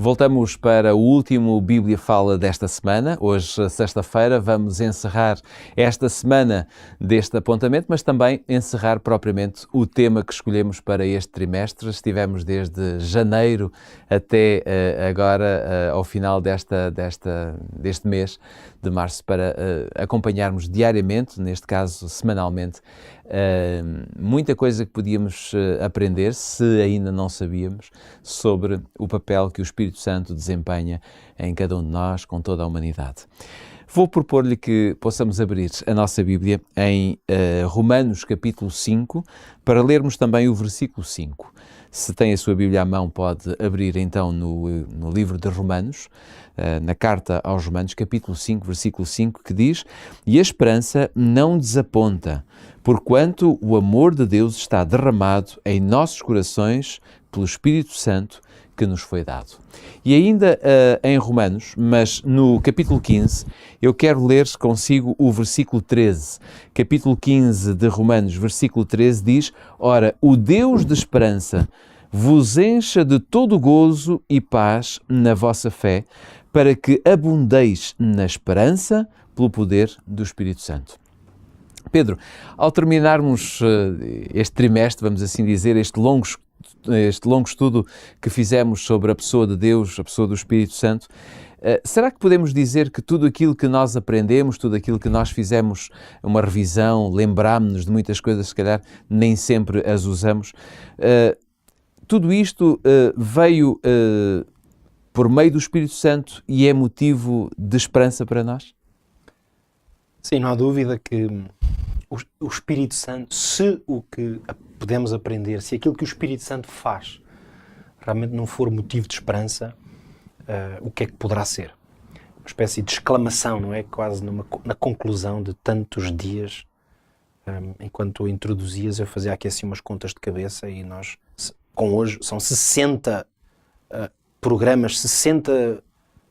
Voltamos para o último Bíblia Fala desta semana. Hoje, sexta-feira, vamos encerrar esta semana deste apontamento, mas também encerrar propriamente o tema que escolhemos para este trimestre. Estivemos desde janeiro até agora, ao final deste mês de março, para acompanharmos diariamente, neste caso semanalmente, muita coisa que podíamos aprender, se ainda não sabíamos, sobre o papel que o Espírito Santo desempenha em cada um de nós, com toda a humanidade. Vou propor-lhe que possamos abrir a nossa Bíblia em Romanos capítulo 5, para lermos também o versículo 5. Se tem a sua Bíblia à mão, pode abrir então no livro de Romanos, na carta aos Romanos, capítulo 5, versículo 5, que diz: "E a esperança não desaponta, porquanto o amor de Deus está derramado em nossos corações pelo Espírito Santo que nos foi dado." E ainda em Romanos, mas no capítulo 15, eu quero ler consigo o versículo 13. Capítulo 15 de Romanos, versículo 13 diz: "Ora, o Deus de esperança vos encha de todo gozo e paz na vossa fé, para que abundeis na esperança pelo poder do Espírito Santo." Pedro, ao terminarmos este trimestre, vamos assim dizer, este longo estudo que fizemos sobre a pessoa de Deus, a pessoa do Espírito Santo, será que podemos dizer que tudo aquilo que nós aprendemos, tudo aquilo que nós fizemos uma revisão, lembrámos-nos de muitas coisas, se calhar nem sempre as usamos, tudo isto veio por meio do Espírito Santo e é motivo de esperança para nós? Sim, não há dúvida que o Espírito Santo, se o que podemos aprender, se aquilo que o Espírito Santo faz realmente não for motivo de esperança, o que é que poderá ser? Uma espécie de exclamação, não é? Quase na conclusão de tantos dias. Enquanto tu introduzias, eu fazia aqui assim umas contas de cabeça e nós, com hoje, são 60 programas, 60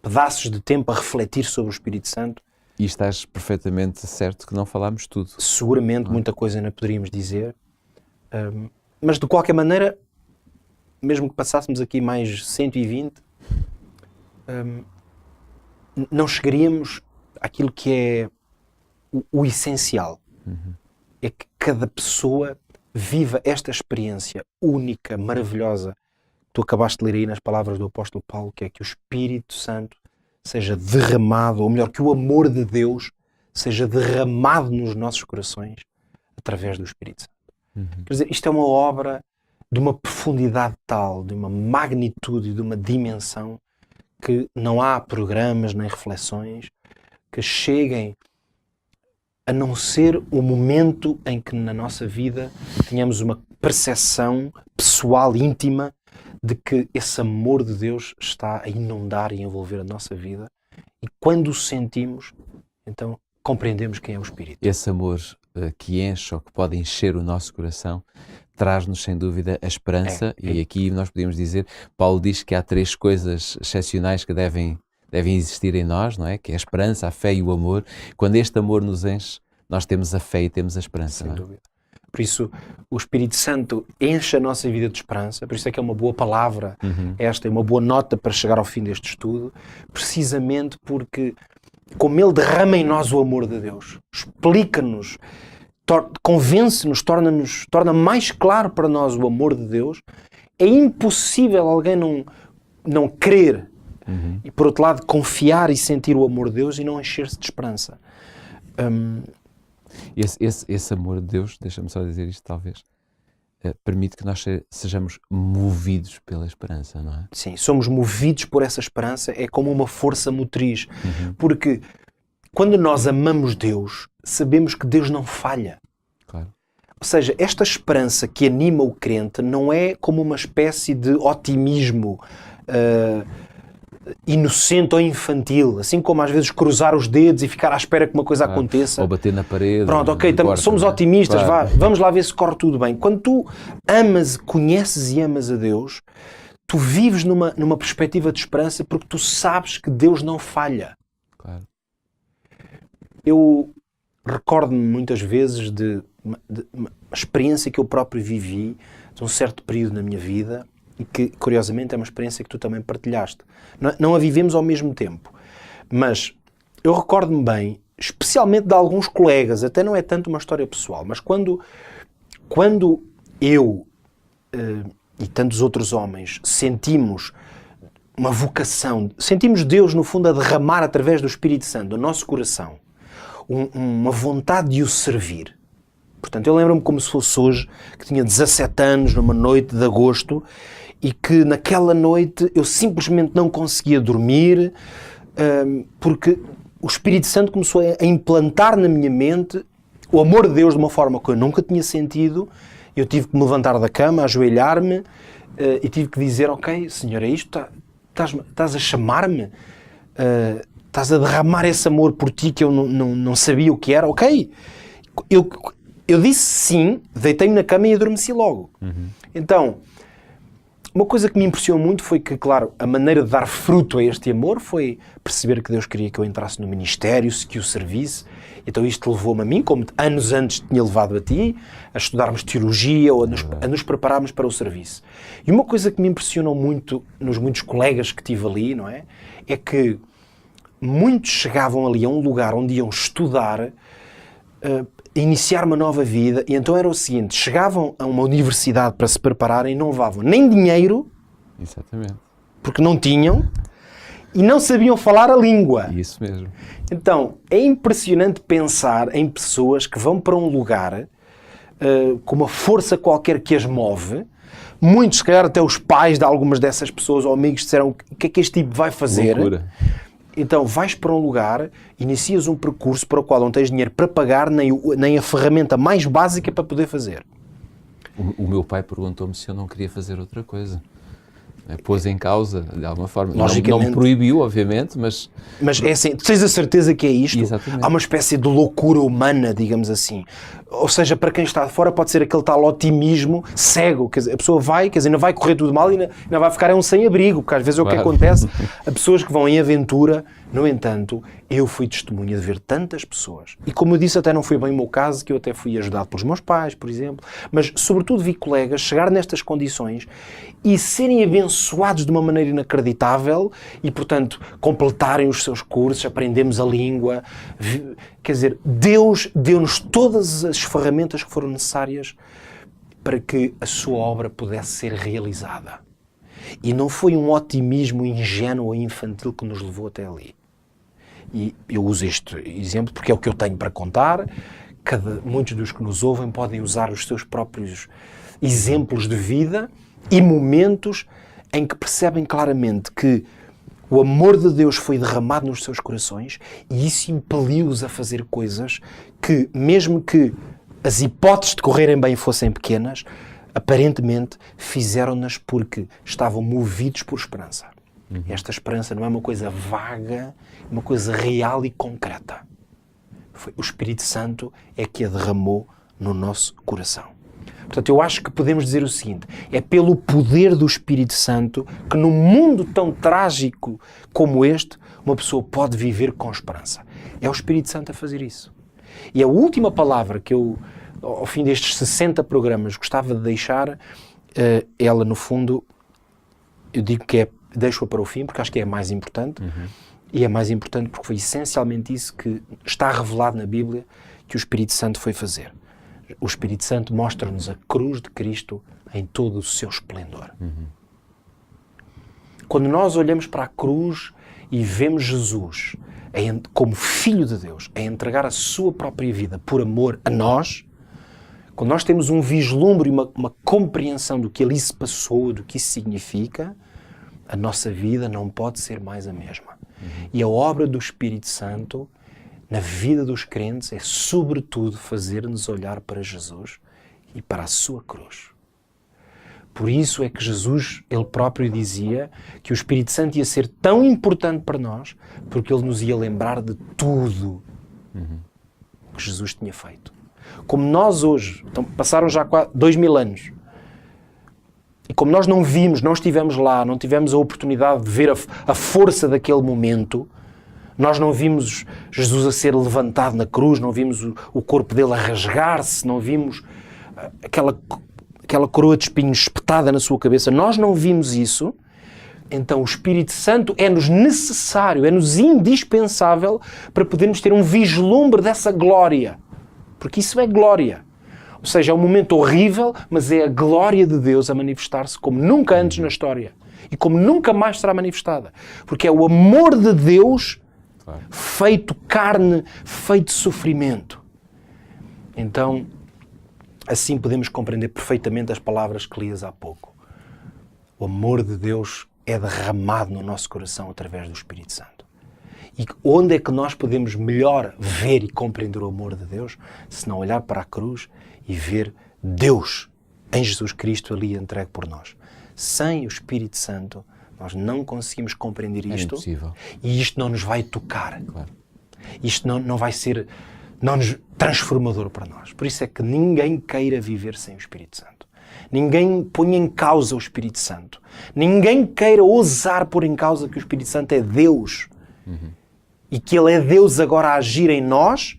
pedaços de tempo a refletir sobre o Espírito Santo. E estás perfeitamente certo que não falámos tudo. Seguramente muita coisa ainda poderíamos dizer, mas de qualquer maneira, mesmo que passássemos aqui mais 120, não chegaríamos àquilo que é o essencial. É que cada pessoa viva esta experiência única, maravilhosa, que tu acabaste de ler aí nas palavras do apóstolo Paulo, que é que o Espírito Santo seja derramado, ou melhor, que o amor de Deus seja derramado nos nossos corações através do Espírito Santo. Quer dizer, isto é uma obra de uma profundidade tal, de uma magnitude, de uma dimensão, que não há programas nem reflexões que cheguem a não ser o momento em que na nossa vida tenhamos uma percepção pessoal, íntima, de que esse amor de Deus está a inundar e envolver a nossa vida, e quando o sentimos, então compreendemos quem é o Espírito. Esse amor que enche ou que pode encher o nosso coração traz-nos sem dúvida a esperança, e aqui nós podemos dizer, Paulo diz que há 3 coisas excepcionais que devem existir em nós, não é? Que é a esperança, a fé e o amor. Quando este amor nos enche, nós temos a fé e temos a esperança. Sem dúvida. Por isso, o Espírito Santo enche a nossa vida de esperança, por isso é que é uma boa palavra, esta é uma boa nota para chegar ao fim deste estudo, precisamente porque, como Ele derrama em nós o amor de Deus, explica-nos, convence-nos, torna mais claro para nós o amor de Deus, é impossível alguém não crer e, por outro lado, confiar e sentir o amor de Deus e não encher-se de esperança. Esse amor de Deus, deixa-me só dizer isto talvez, permite que nós sejamos movidos pela esperança, não é? Sim, somos movidos por essa esperança, é como uma força motriz, porque quando nós amamos Deus, sabemos que Deus não falha. Claro. Ou seja, esta esperança que anima o crente não é como uma espécie de otimismo inocente ou infantil, assim como às vezes cruzar os dedos e ficar à espera que uma coisa aconteça. Ou bater na parede. Pronto, ok, somos otimistas, claro. Vamos lá ver se corre tudo bem. Quando tu amas, conheces e amas a Deus, tu vives numa perspectiva de esperança porque tu sabes que Deus não falha. Claro. Eu recordo-me muitas vezes de uma experiência que eu próprio vivi de um certo período na minha vida, e que, curiosamente, é uma experiência que tu também partilhaste. Não a vivemos ao mesmo tempo, mas eu recordo-me bem, especialmente de alguns colegas, até não é tanto uma história pessoal, mas quando eu e tantos outros homens sentimos uma vocação, sentimos Deus, no fundo, a derramar através do Espírito Santo, do nosso coração, uma vontade de o servir. Portanto, eu lembro-me como se fosse hoje, que tinha 17 anos, numa noite de agosto, e que naquela noite eu simplesmente não conseguia dormir, porque o Espírito Santo começou a implantar na minha mente o amor de Deus de uma forma que eu nunca tinha sentido. Eu tive que me levantar da cama, ajoelhar-me, e tive que dizer, ok, Senhor, é isto? Estás a chamar-me? Estás a derramar esse amor por ti que eu não sabia o que era? Ok. Eu disse sim, deitei-me na cama e adormeci logo. Então, uma coisa que me impressionou muito foi que, claro, a maneira de dar fruto a este amor foi perceber que Deus queria que eu entrasse no ministério, que o servisse. Então isto levou-me a mim, como anos antes tinha levado a ti, a estudarmos teologia ou a nos prepararmos para o serviço. E uma coisa que me impressionou muito nos muitos colegas que tive ali, não é? É que muitos chegavam ali a um lugar onde iam estudar, iniciar uma nova vida, e então era o seguinte, chegavam a uma universidade para se prepararem e não levavam nem dinheiro, Exatamente. porque não tinham, e não sabiam falar a língua. Isso mesmo. Então, é impressionante pensar em pessoas que vão para um lugar com uma força qualquer que as move. Muitos, se calhar até os pais de algumas dessas pessoas ou amigos disseram, o que é que este tipo vai fazer? Loucura. Então vais para um lugar, inicias um percurso para o qual não tens dinheiro para pagar, nem a ferramenta mais básica para poder fazer. O meu pai perguntou-me se eu não queria fazer outra coisa. Pôs em causa, de alguma forma. Logicamente. Não me proibiu, obviamente, mas... Mas é assim, tens a certeza que é isto? Exatamente. Há uma espécie de loucura humana, digamos assim. Ou seja, para quem está de fora pode ser aquele tal otimismo cego. Quer dizer, a pessoa vai, quer dizer, não vai correr tudo mal e não vai ficar um sem-abrigo, porque às vezes é o que acontece a pessoas que vão em aventura. No entanto, eu fui testemunha de ver tantas pessoas. E como eu disse, até não foi bem o meu caso, que eu até fui ajudado pelos meus pais, por exemplo. Mas, sobretudo, vi colegas chegar nestas condições e serem abençoados de uma maneira inacreditável e, portanto, completarem os seus cursos, aprendemos a língua. Quer dizer, Deus deu-nos todas as ferramentas que foram necessárias para que a sua obra pudesse ser realizada. E não foi um otimismo ingênuo ou infantil que nos levou até ali. E eu uso este exemplo porque é o que eu tenho para contar. Muitos dos que nos ouvem podem usar os seus próprios exemplos de vida e momentos em que percebem claramente que o amor de Deus foi derramado nos seus corações e isso impeliu-os a fazer coisas que, mesmo que as hipóteses de correrem bem fossem pequenas, aparentemente fizeram-nas porque estavam movidos por esperança. Esta esperança não é uma coisa vaga, é uma coisa real e concreta. O Espírito Santo é que a derramou no nosso coração. Portanto, eu acho que podemos dizer o seguinte, é pelo poder do Espírito Santo que num mundo tão trágico como este, uma pessoa pode viver com esperança. É o Espírito Santo a fazer isso. E a última palavra que eu, ao fim destes 60 programas, gostava de deixar, ela no fundo, eu digo que deixo-a para o fim, porque acho que é a mais importante, e é mais importante porque foi essencialmente isso que está revelado na Bíblia que o Espírito Santo foi fazer. O Espírito Santo mostra-nos a cruz de Cristo em todo o seu esplendor. Quando nós olhamos para a cruz e vemos Jesus como Filho de Deus, a entregar a sua própria vida por amor a nós, quando nós temos um vislumbre e uma compreensão do que ali se passou, do que isso significa, a nossa vida não pode ser mais a mesma. E a obra do Espírito Santo na vida dos crentes é, sobretudo, fazer-nos olhar para Jesus e para a sua cruz. Por isso é que Jesus, ele próprio dizia que o Espírito Santo ia ser tão importante para nós, porque ele nos ia lembrar de tudo que Jesus tinha feito. Como nós hoje, então passaram já 2000 anos, e como nós não vimos, não estivemos lá, não tivemos a oportunidade de ver a força daquele momento, nós não vimos Jesus a ser levantado na cruz, não vimos o corpo dele a rasgar-se, não vimos aquela aquela coroa de espinhos espetada na sua cabeça, nós não vimos isso, então o Espírito Santo é-nos necessário, é-nos indispensável para podermos ter um vislumbre dessa glória. Porque isso é glória. Ou seja, é um momento horrível, mas é a glória de Deus a manifestar-se como nunca antes na história. E como nunca mais será manifestada. Porque é o amor de Deus feito carne, feito sofrimento. Então, assim podemos compreender perfeitamente as palavras que lias há pouco. O amor de Deus é derramado no nosso coração através do Espírito Santo. E onde é que nós podemos melhor ver e compreender o amor de Deus, se não olhar para a cruz e ver Deus em Jesus Cristo ali entregue por nós. Sem o Espírito Santo, nós não conseguimos compreender isto. É impossível. E isto não nos vai tocar. Claro. Isto não vai ser transformador para nós. Por isso é que ninguém queira viver sem o Espírito Santo. Ninguém ponha em causa o Espírito Santo. Ninguém queira ousar pôr em causa que o Espírito Santo é Deus. E que Ele é Deus agora a agir em nós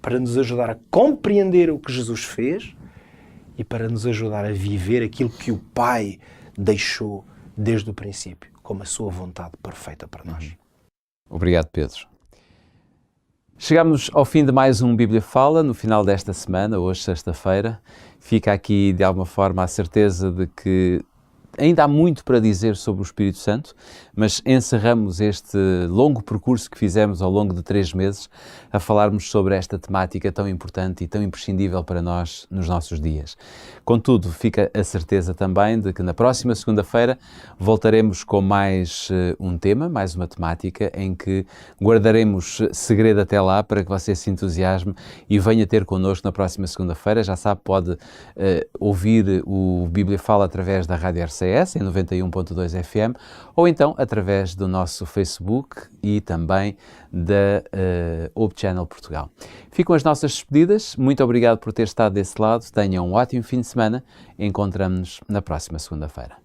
para nos ajudar a compreender o que Jesus fez e para nos ajudar a viver aquilo que o Pai deixou desde o princípio, como a sua vontade perfeita para nós. Obrigado, Pedro. Chegamos ao fim de mais um Bíblia Fala, no final desta semana, hoje, sexta-feira. Fica aqui, de alguma forma, a certeza de que ainda há muito para dizer sobre o Espírito Santo, mas encerramos este longo percurso que fizemos ao longo de 3 meses a falarmos sobre esta temática tão importante e tão imprescindível para nós nos nossos dias. Contudo, fica a certeza também de que na próxima segunda-feira voltaremos com mais um tema, mais uma temática, em que guardaremos segredo até lá para que você se entusiasme e venha ter connosco na próxima segunda-feira. Já sabe, pode ouvir o Bíblia Fala através da Rádio RCS, em 91.2 FM, ou então através do nosso Facebook e também da Hope Channel Portugal. Ficam as nossas despedidas. Muito obrigado por ter estado desse lado. Tenham um ótimo fim de semana. Encontramo-nos na próxima segunda-feira.